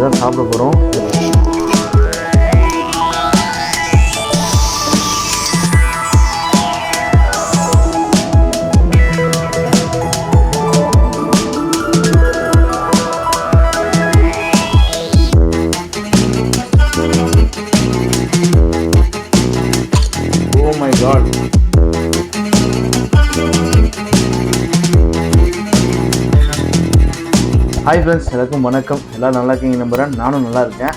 தான் சாப்பிட போகிறோம். ஹாய் ஃப்ரெண்ட்ஸ், எல்லாருக்கும் வணக்கம். எல்லோரும் நல்லா இருக்கீங்க நம்புகிறேன். நானும் நல்லா இருக்கேன்.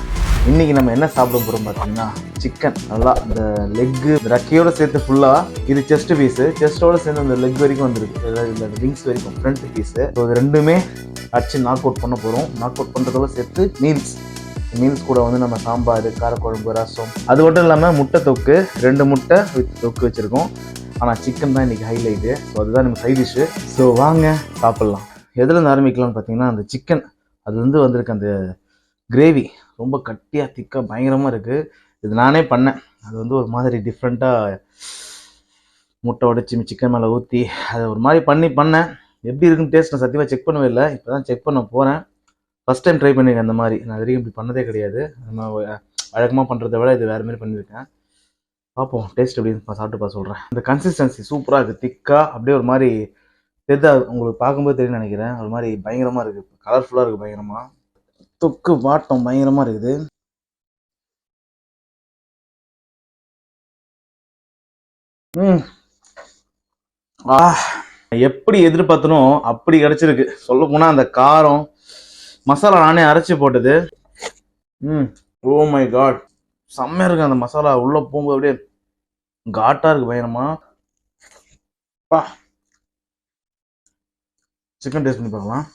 இன்றைக்கி நம்ம என்ன சாப்பிட போகிறோம் பார்த்தீங்கன்னா, சிக்கன். நல்லா அந்த லெக்கு ரக்கையோடு சேர்த்து ஃபுல்லாக, இது செஸ்ட் பீஸு, செஸ்ட்டோடு சேர்ந்து அந்த லெக் வரைக்கும் வந்துருக்கு, இல்லை விங்ஸ் வரைக்கும் ஃப்ரண்ட் பீஸு. ஸோ இது ரெண்டுமே அடிச்சு நாக் அவுட் பண்ண போகிறோம். நாக் அவுட் பண்ணுறதோட சேர்த்து மீல்ஸ் கூட வந்து நம்ம சாம்பார், காரக்குழம்பு, ரசம், அது மட்டும் இல்லாமல் முட்டை தொக்கு, 2 முட்டை வித் தொக்கு வச்சுருக்கோம். ஆனால் சிக்கன் தான் இன்றைக்கி ஹைலைட்டு. ஸோ அதுதான் நம்ம சைட் டிஷ்ஷு. ஸோ வாங்க சாப்பிட்லாம். எதுலேருந்து ஆரம்பிக்கலாம்னு பார்த்தீங்கன்னா, அந்த சிக்கன் அது வந்து வந்திருக்கு. அந்த கிரேவி ரொம்ப கட்டியாக திக்காக பயங்கரமாக இருக்குது. இது நானே பண்ணேன். அது வந்து ஒரு மாதிரி டிஃப்ரெண்ட்டாக முட்டை உடைச்சி சிக்கன் மேலே ஊற்றி அதை ஒரு மாதிரி பண்ணேன். எப்படி இருக்குன்னு டேஸ்ட் நான் சத்தியமாக செக் பண்ணவே இல்லை. இப்போ தான் செக் பண்ண போகிறேன். ஃபஸ்ட் டைம் ட்ரை பண்ணியிருக்கேன். அந்த மாதிரி நான் வரைக்கும் இப்படி பண்ணதே கிடையாது. நம்ம வழக்கமாக பண்ணுறத விட இது வேறு மாதிரி பண்ணியிருக்கேன். பார்ப்போம் டேஸ்ட் எப்படி சாப்பிட்டு சொல்கிறேன். அந்த கன்சிஸ்டன்சி சூப்பராக இருக்குது. திக்காக அப்படியே ஒரு மாதிரி தெரிதா, உங்களுக்கு பார்க்கும்போது தெரியும் நினைக்கிறேன். ஒரு மாதிரி பயங்கரமாக இருக்குது, கலர்ஃபுல்லாக இருக்குது. பயங்கரமாக தொக்கு வாட்டம் பயங்கரமாக இருக்குது. எப்படி எதிர்பார்த்தனோ அப்படி கிடச்சிருக்கு. சொல்ல போனால் அந்த காரம் மசாலா நானே அரைச்சி போட்டது. ஓ மை காட், செம்மையாக இருக்குது. அந்த மசாலா உள்ளே போகும்போது அப்படியே காட்டாக இருக்குது பயங்கரமாக. சிக்கன் டேஸ்ட் பண்ணி பார்க்கலாம்.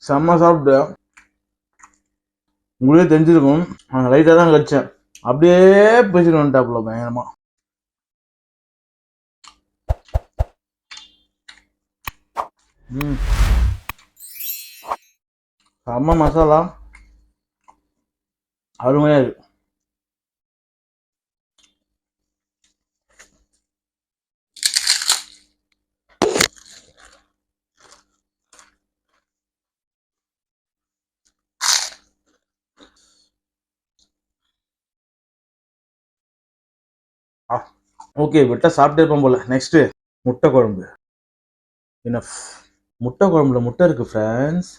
செம்ம சாப்பிட்டு உங்களே தெரிஞ்சிருக்கும். லைட்டாக தான் கடிச்சேன், அப்படியே பேசிட்டு வந்துட்டாப்புல பயங்கரமா. செம்ம மசாலா, அருமையா இருக்கு. ஓகே, விட்டா சாப்பிட்டே இருப்போம் போல. நெக்ஸ்ட் முட்டை குழம்பு. இனஃப். முட்டை குழம்புல முட்டை இருக்கு ஃப்ரெண்ட்ஸ்.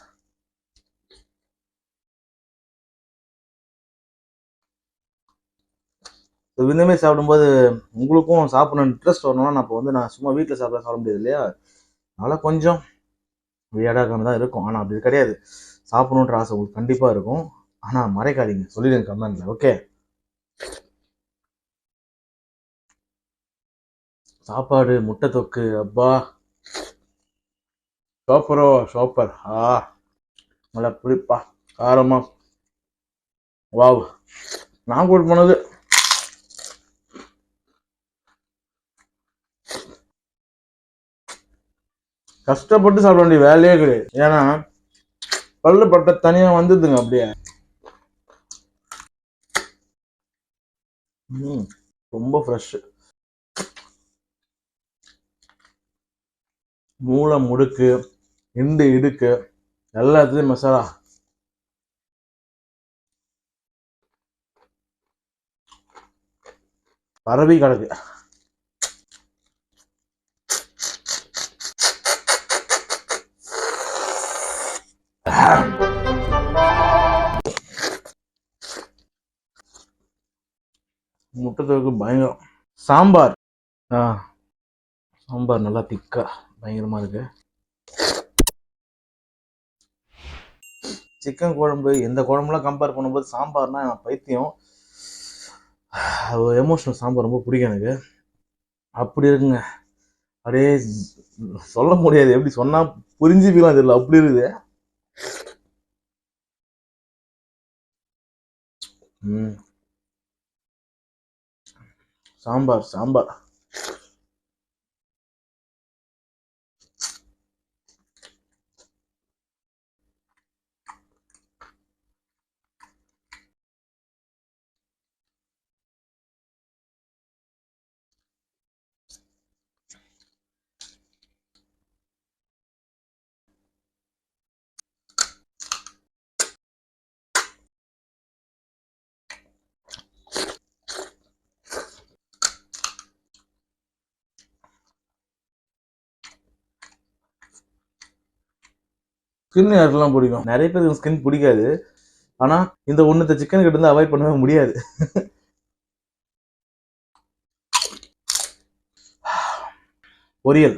விருந்தமே சாப்பிடும்போது உங்களுக்கும் சாப்பிடணும் இன்ட்ரெஸ்ட் வரணும்னா, நான் சும்மா வீட்டில் சாப்பிட முடியாது இல்லையா, அதனால் கொஞ்சம் வியடாக தான் இருக்கும். ஆனால் அப்படி கிடையாது, சாப்பிடணுன்ற ஆசை உங்களுக்கு கண்டிப்பாக இருக்கும். ஆனால் மறைக்காதீங்க, சொல்லிடுங்க கமெண்ட்ல. ஓகே, சாப்பாடு, முட்டை தொக்கு, அப்பா சூப்பர். நல்லா புளிப்பா காரமா. வாவ், நான் கூட போனது கஷ்டப்பட்டு சாப்பிட வேண்டிய வேலையே கிடையாது. ஏன்னா பல்லு பட்ட தனியா வந்துதுங்க அப்படியே. ரொம்ப ஃப்ரெஷ். மூளை முடுக்கு, இண்டு இடுக்கு, எல்லாத்துலயும் மசாலா. பரவி கிடக்கு. முட்டை பயங்கரம். சாம்பார் நல்லா திக்கா பயங்கரமா இருக்கு. சிக்கன் குழம்பு எந்த குழம்புலாம் கம்பேர் பண்ணும்போது சாம்பார்னா பைத்தியம். எமோஷனல் சாம்பார் ரொம்ப பிடிக்கும் எனக்கு. அப்படி இருக்குங்க, அப்படியே சொல்ல முடியாது, எப்படி சொன்னா புரிஞ்சுக்கலாம் தெரியல, அப்படி இருக்குது. சாம்பார் சாம்பார். ஸ்கின் யாருக்கெல்லாம் பிடிக்கும்? நிறைய பேருக்கு ஸ்கின் பிடிக்காது. ஆனா இந்த ஒண்ணுத்த சிக்கன் கிட்ட இருந்து அவாய்ட் பண்ணவே முடியாது. பொரியல்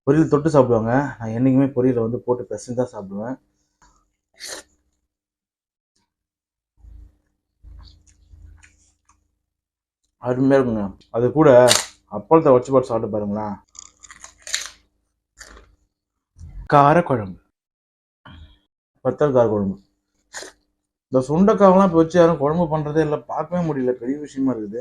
பொரியல் தொட்டு சாப்பிடுவாங்க. நான் என்னைக்குமே பொரியலை வந்து போட்டு பிசைஞ்சு தான் சாப்பிடுவேன். அருமையா இருக்குங்க. அது கூட அப்பளத்தை வச்சு போட்டு சாப்பிட்டு பாருங்களேன். காரக்குழம்பு, வத்தல் காரக்குழம்பு. இந்த சுண்டைக்காவெல்லாம் இப்போ வச்சு யாரும் குழம்பு பண்றதே இல்லை, பார்க்கவே முடியல, பெரிய விஷயமா இருக்குது.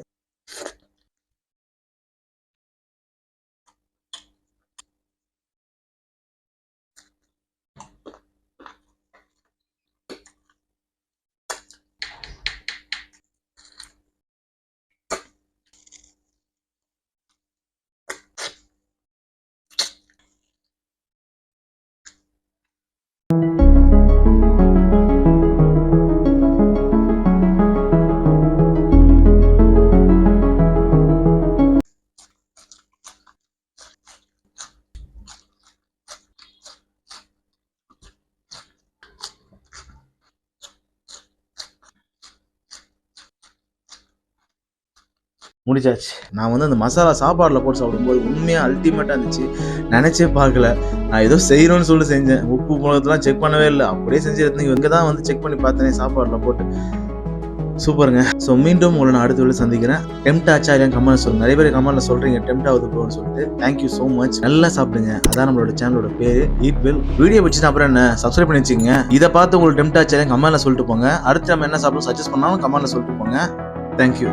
முடிச்சாச்சு. நான் வந்து அந்த மசாலா சாப்பாடில் போட்டு சாப்பிடும்போது உண்மையாக அல்டிமேட்டாக இருந்துச்சு. நினச்சே பார்க்கல. நான் ஏதோ செய்யணும்னு சொல்லிட்டு செஞ்சேன். உப்பு மிளகுலாம் செக் பண்ணவே இல்லை, அப்படியே செஞ்சுருந்தேன். இங்கே தான் வந்து செக் பண்ணி பார்த்தேனே சாப்பாடில் போட்டு. சூப்பருங்க. ஸோ மீண்டும் உங்களை நான் அடுத்த வீடியோ சந்திக்கிறேன். டெம்ட் ஆச்சா இல்லையா கமெண்ட் சொல்லுங்கள். நிறைய பேர் கமெண்ட்ல சொல்கிறீங்க டெம்ட் ஆகுது ப்ரோன்னு சொல்லிட்டு. Thank you so much. நல்லா சாப்பிடுங்க. அதான் நம்மளோட சேனலோட பேர் ஈட் வெல். வீடியோ பிடிச்சினா அப்புறம் என்ன சப்ஸ்கிரைப் பண்ணி வச்சுக்கோங்க. இதை பார்த்து உங்களுக்கு டெம்ட் ஆச்சா இல்லையா கமெண்ட்ல சொல்லிட்டு போங்க. அடுத்து நம்ம என்ன சாப்பிடும் சஜஸ்ட் பண்ணாலும் கமெண்ட்ல சொல்லிட்டு போங்க. தேங்க்யூ.